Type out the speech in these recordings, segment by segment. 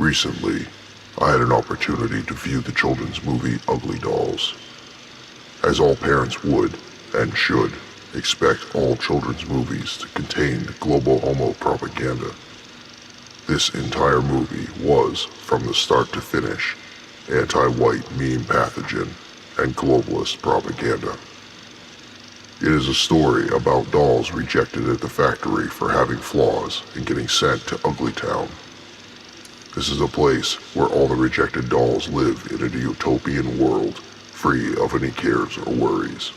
Recently, I had an opportunity to view the children's movie Ugly Dolls. As all parents would, and should, expect all children's movies to contain global homo propaganda. This entire movie was, from the start to finish, anti-white meme pathogen and globalist propaganda. It is a story about dolls rejected at the factory for having flaws and getting sent to Ugly Town. This is a place where all the rejected dolls live in a utopian world, free of any cares or worries.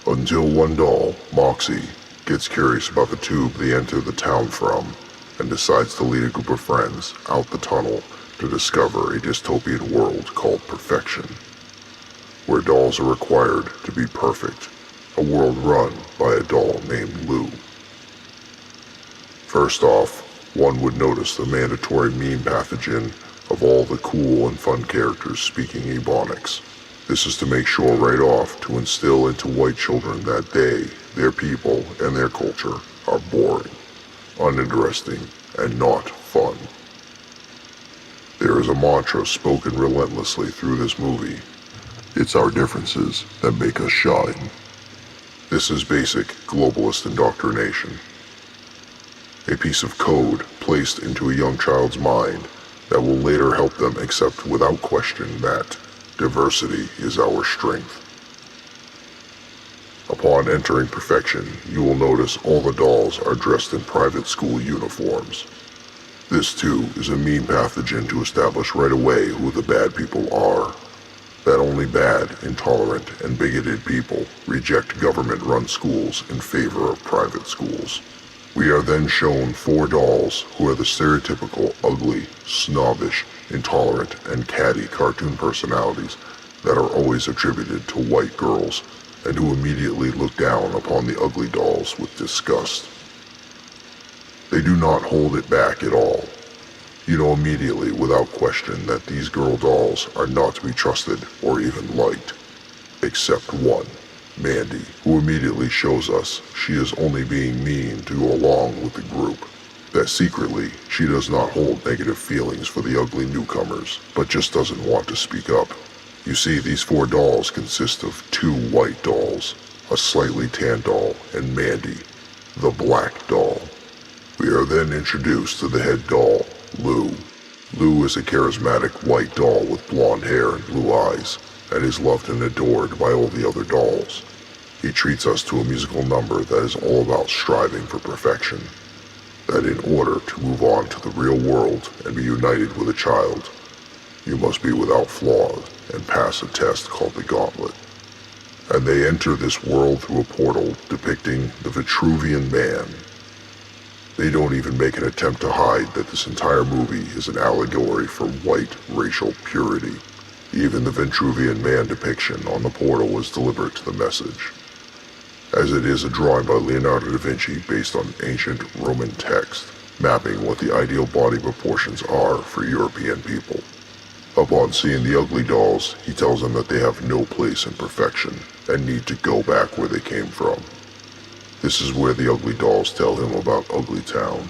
Until one doll, Moxie, gets curious about the tube they enter the town from, and decides to lead a group of friends out the tunnel to discover a dystopian world called perfection, where dolls are required to be perfect, a world run by a doll named Lou. First off, one would notice the mandatory meme pathogen of all the cool and fun characters speaking Ebonics. This is to make sure right off to instill into white children that they, their people, and their culture are boring, uninteresting, and not fun. There is a mantra spoken relentlessly through this movie. It's our differences that make us shine. This is basic globalist indoctrination. A piece of code placed into a young child's mind that will later help them accept without question that diversity is our strength. Upon entering perfection, you will notice all the dolls are dressed in private school uniforms. This too is a meme pathogen to establish right away who the bad people are. That only bad, intolerant, and bigoted people reject government-run schools in favor of private schools. We are then shown 4 dolls who are the stereotypical ugly, snobbish, intolerant, and catty cartoon personalities that are always attributed to white girls and who immediately look down upon the ugly dolls with disgust. They do not hold it back at all. You know immediately without question that these girl dolls are not to be trusted or even liked, except one. Mandy, who immediately shows us she is only being mean to go along with the group. That secretly, she does not hold negative feelings for the ugly newcomers, but just doesn't want to speak up. You see, these 4 dolls consist of 2 white dolls, a slightly tan doll, and Mandy, the black doll. We are then introduced to the head doll, Lou. Lou is a charismatic white doll with blonde hair and blue eyes, and is loved and adored by all the other dolls. He treats us to a musical number that is all about striving for perfection. That in order to move on to the real world and be united with a child, you must be without flaws and pass a test called the Gauntlet. And they enter this world through a portal depicting the Vitruvian Man. They don't even make an attempt to hide that this entire movie is an allegory for white racial purity. Even the Vitruvian Man depiction on the portal is deliberate to the message, as it is a drawing by Leonardo da Vinci based on ancient Roman text, mapping what the ideal body proportions are for European people. Upon seeing the ugly dolls, he tells them that they have no place in perfection and need to go back where they came from. This is where the ugly dolls tell him about Ugly Town.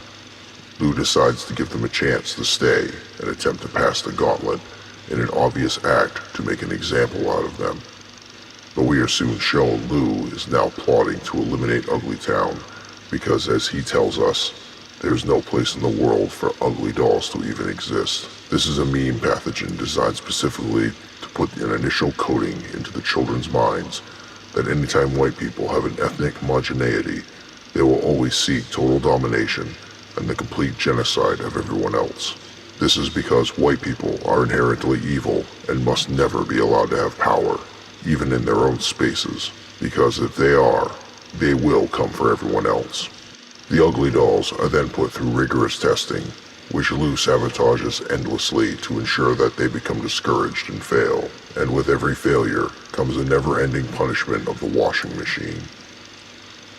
Lou decides to give them a chance to stay and attempt to pass the gauntlet in an obvious act to make an example out of them. But we are soon shown Lou is now plotting to eliminate Ugly Town because, as he tells us, there's no place in the world for ugly dolls to even exist. This is a meme pathogen designed specifically to put an initial coding into the children's minds that anytime white people have an ethnic homogeneity, they will always seek total domination and the complete genocide of everyone else. This is because white people are inherently evil and must never be allowed to have power, even in their own spaces, because if they are, they will come for everyone else. The ugly dolls are then put through rigorous testing, which Lou sabotages endlessly to ensure that they become discouraged and fail, and with every failure comes a never-ending punishment of the washing machine.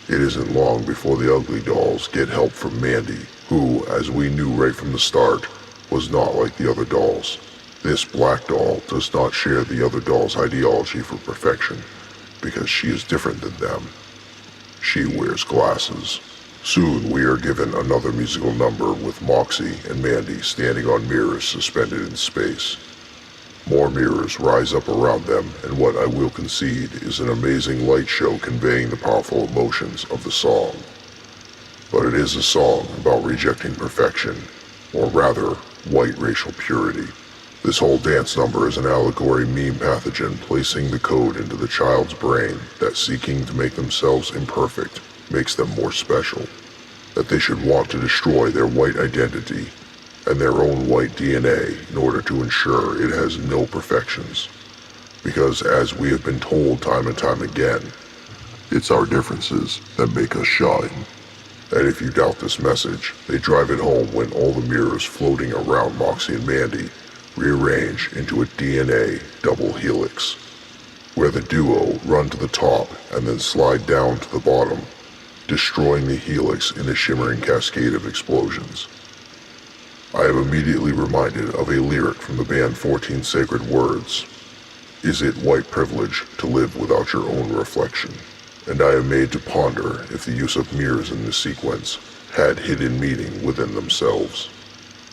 It isn't long before the ugly dolls get help from Mandy, who, as we knew right from the start, was not like the other dolls. This black doll does not share the other dolls' ideology for perfection, because she is different than them. She wears glasses. Soon we are given another musical number with Moxie and Mandy standing on mirrors suspended in space. More mirrors rise up around them, and what I will concede is an amazing light show conveying the powerful emotions of the song. But it is a song about rejecting perfection, or rather, white racial purity. This whole dance number is an allegory meme pathogen placing the code into the child's brain that seeking to make themselves imperfect makes them more special, that they should want to destroy their white identity and their own white DNA in order to ensure it has no perfections. Because as we have been told time and time again, it's our differences that make us shine. And if you doubt this message, they drive it home when all the mirrors floating around Moxie and Mandy rearrange into a DNA double helix, where the duo run to the top and then slide down to the bottom, destroying the helix in a shimmering cascade of explosions. I am immediately reminded of a lyric from the band 14 Sacred Words. Is it white privilege to live without your own reflection? And I am made to ponder if the use of mirrors in this sequence had hidden meaning within themselves.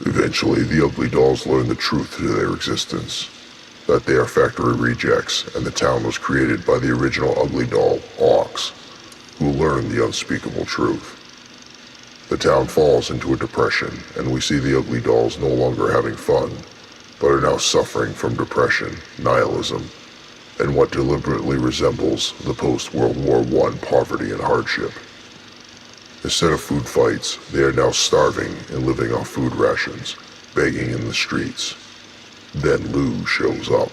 Eventually, the ugly dolls learn the truth to their existence, that they are factory rejects, and the town was created by the original ugly doll, Ox, who learned the unspeakable truth. The town falls into a depression, and we see the ugly dolls no longer having fun, but are now suffering from depression, nihilism, and what deliberately resembles the post-World War I poverty and hardship. Instead of food fights, they are now starving and living off food rations, begging in the streets. Then Lou shows up.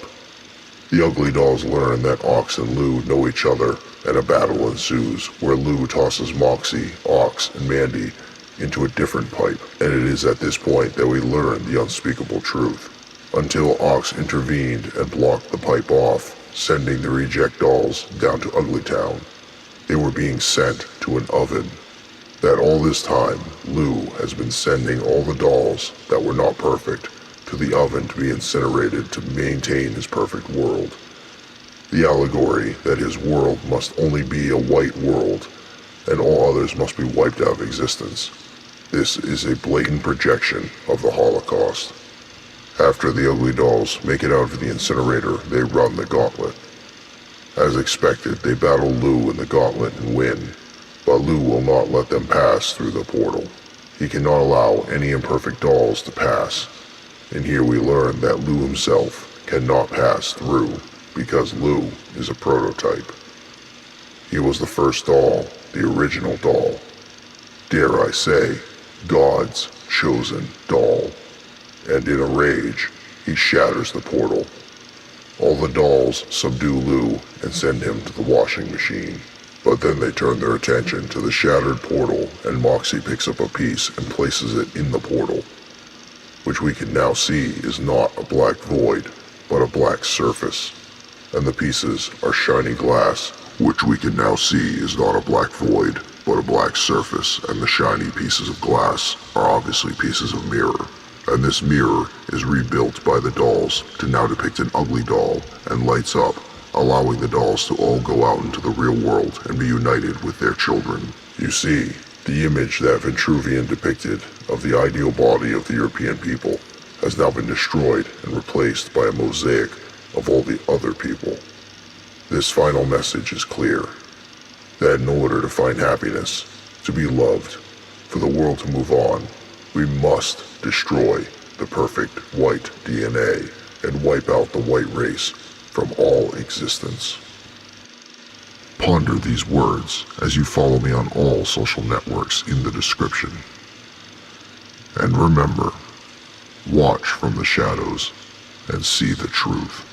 The ugly dolls learn that Ox and Lou know each other, and a battle ensues where Lou tosses Moxie, Ox, and Mandy into a different pipe, and it is at this point that we learn the unspeakable truth. Until Ox intervened and blocked the pipe off, sending the reject dolls down to Ugly Town. They were being sent to an oven. That all this time, Lou has been sending all the dolls that were not perfect to the oven to be incinerated to maintain his perfect world. The allegory that his world must only be a white world, and all others must be wiped out of existence. This is a blatant projection of the Holocaust. After the ugly dolls make it out of the incinerator, they run the gauntlet. As expected, they battle Lou in the gauntlet and win, but Lou will not let them pass through the portal. He cannot allow any imperfect dolls to pass, and here we learn that Lou himself cannot pass through because Lou is a prototype. He was the first doll, the original doll. Dare I say, God's chosen doll. And in a rage, he shatters the portal. All the dolls subdue Lou and send him to the washing machine. But then they turn their attention to the shattered portal, and Moxie picks up a piece and places it in the portal, which we can now see is not a black void, but a black surface. And the pieces are shiny glass, which we can now see is not a black void, but a black surface, and the shiny pieces of glass are obviously pieces of mirror. And this mirror is rebuilt by the dolls to now depict an ugly doll and lights up, allowing the dolls to all go out into the real world and be united with their children. You see, the image that Vitruvian depicted of the ideal body of the European people has now been destroyed and replaced by a mosaic of all the other people. This final message is clear, that in order to find happiness, to be loved, for the world to move on, we must destroy the perfect white DNA and wipe out the white race from all existence. Ponder these words as you follow me on all social networks in the description. And remember, watch from the shadows and see the truth.